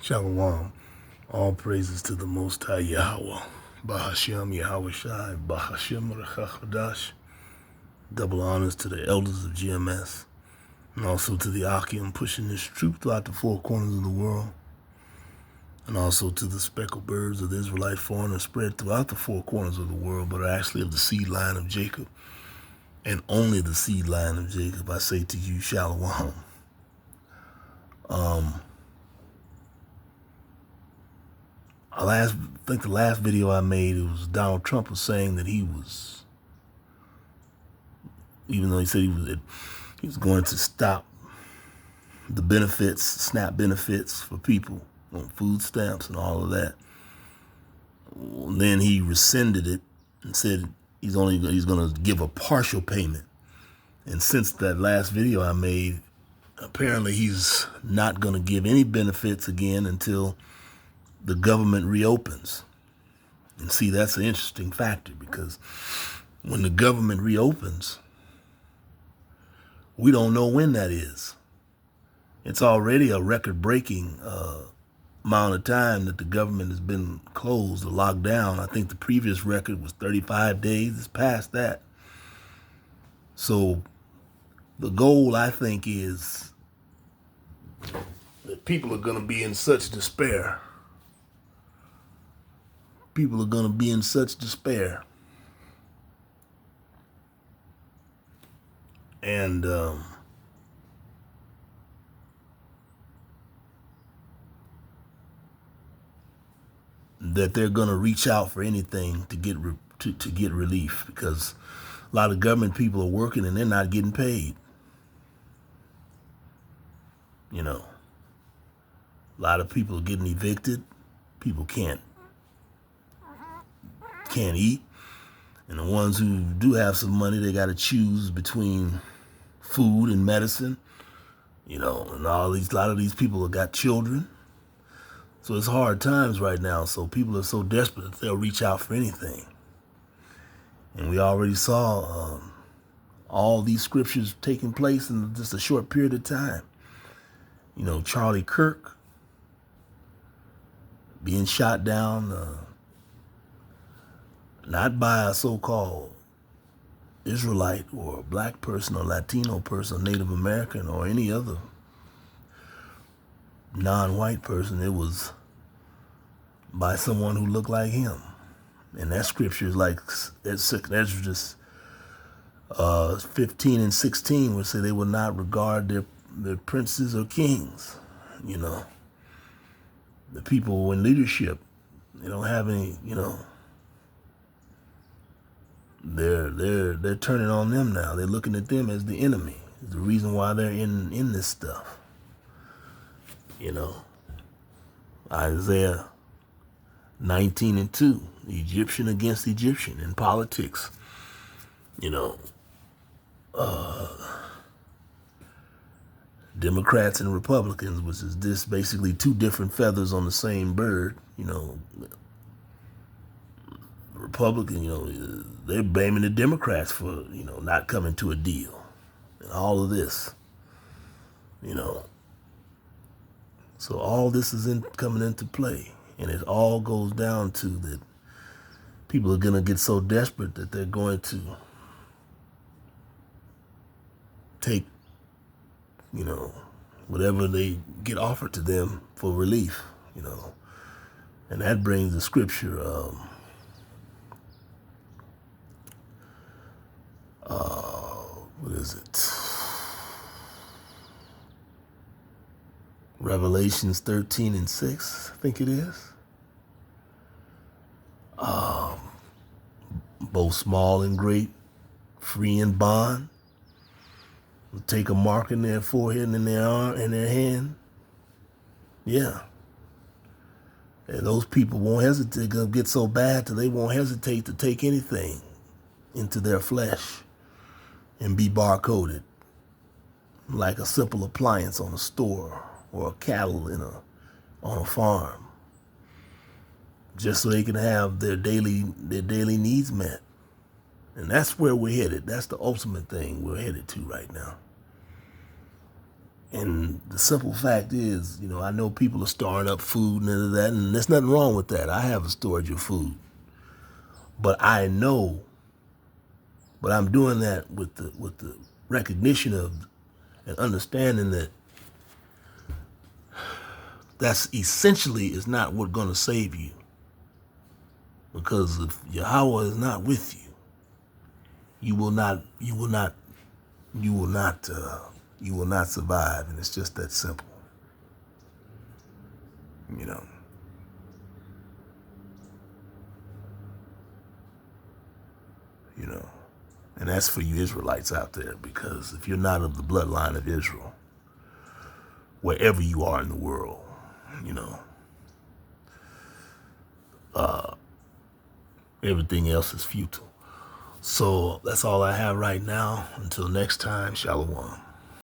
Shalom. All praises to the Most High Yahweh. Bahashem Yahweh Shai. Bahashem Rechachadash. Double honors to the elders of GMS. And also to the Akim pushing this truth throughout the four corners of the world. And also to the speckled birds of the Israelite foreigners spread throughout the four corners of the world, but are actually of the seed line of Jacob. And only the seed line of Jacob. I say to you, Shalom. I think the last video I made, it was Donald Trump was saying that he was, even though he said he was going to stop the benefits, SNAP benefits for people on food stamps and all of that. Then he rescinded it and said he's going to give a partial payment. And since that last video I made, apparently he's not going to give any benefits again until the government reopens. And see, that's an interesting factor, because when the government reopens, we don't know when that is. It's already a record-breaking amount of time that the government has been closed or locked down. I think the previous record was 35 days. It's past that. So the goal, I think, is that people are going to be in such despair. People are going to be in such despair. And that they're going to reach out for anything to get to get relief, because a lot of government people are working and they're not getting paid. You know, a lot of people are getting evicted. People can't eat. And the ones who do have some money, they got to choose between food and medicine. You know, and a lot of these people have got children. So it's hard times right now. So people are so desperate that they'll reach out for anything. And we already saw all these scriptures taking place in just a short period of time. You know, Charlie Kirk being shot down, not by a so-called Israelite or black person or Latino person, Native American or any other non-white person. It was by someone who looked like him. And that scripture is like, that's just 15 and 16 would say they will not regard their princes or kings. You know, the people in leadership, they don't have any, you know, they're turning on them now. They're looking at them as the enemy. It's the reason why they're in this stuff. You know, Isaiah 19 and 2, Egyptian against Egyptian in politics. You know, Democrats and Republicans, which is this basically two different feathers on the same bird. You know, Republican, you know, they're blaming the Democrats for, you know, not coming to a deal and all of this, you know. So all this is coming into play, and it all goes down to that people are going to get so desperate that they're going to take, you know, whatever they get offered to them for relief, you know. And that brings the scripture, what is it? Revelations 13 and 6, I think it is. Both small and great, free and bond, will take a mark in their forehead and in their arm and their hand. Yeah. And those people won't hesitate. They're going to get so bad till they won't hesitate to take anything into their flesh and be barcoded, like a simple appliance on a store or cattle on a farm, just so they can have their daily needs met. And that's where we're headed. That's the ultimate thing we're headed to right now. And the simple fact is, I know people are storing up food and that, and there's nothing wrong with that. I have a storage of food. But I know, but I'm doing that with the recognition of and understanding that that's essentially is not what's going to save you. Because if Yahweh is not with you, you will not survive. And it's just that simple. You know. And that's for you Israelites out there, because if you're not of the bloodline of Israel, wherever you are in the world, everything else is futile. So that's all I have right now. Until next time, Shalom.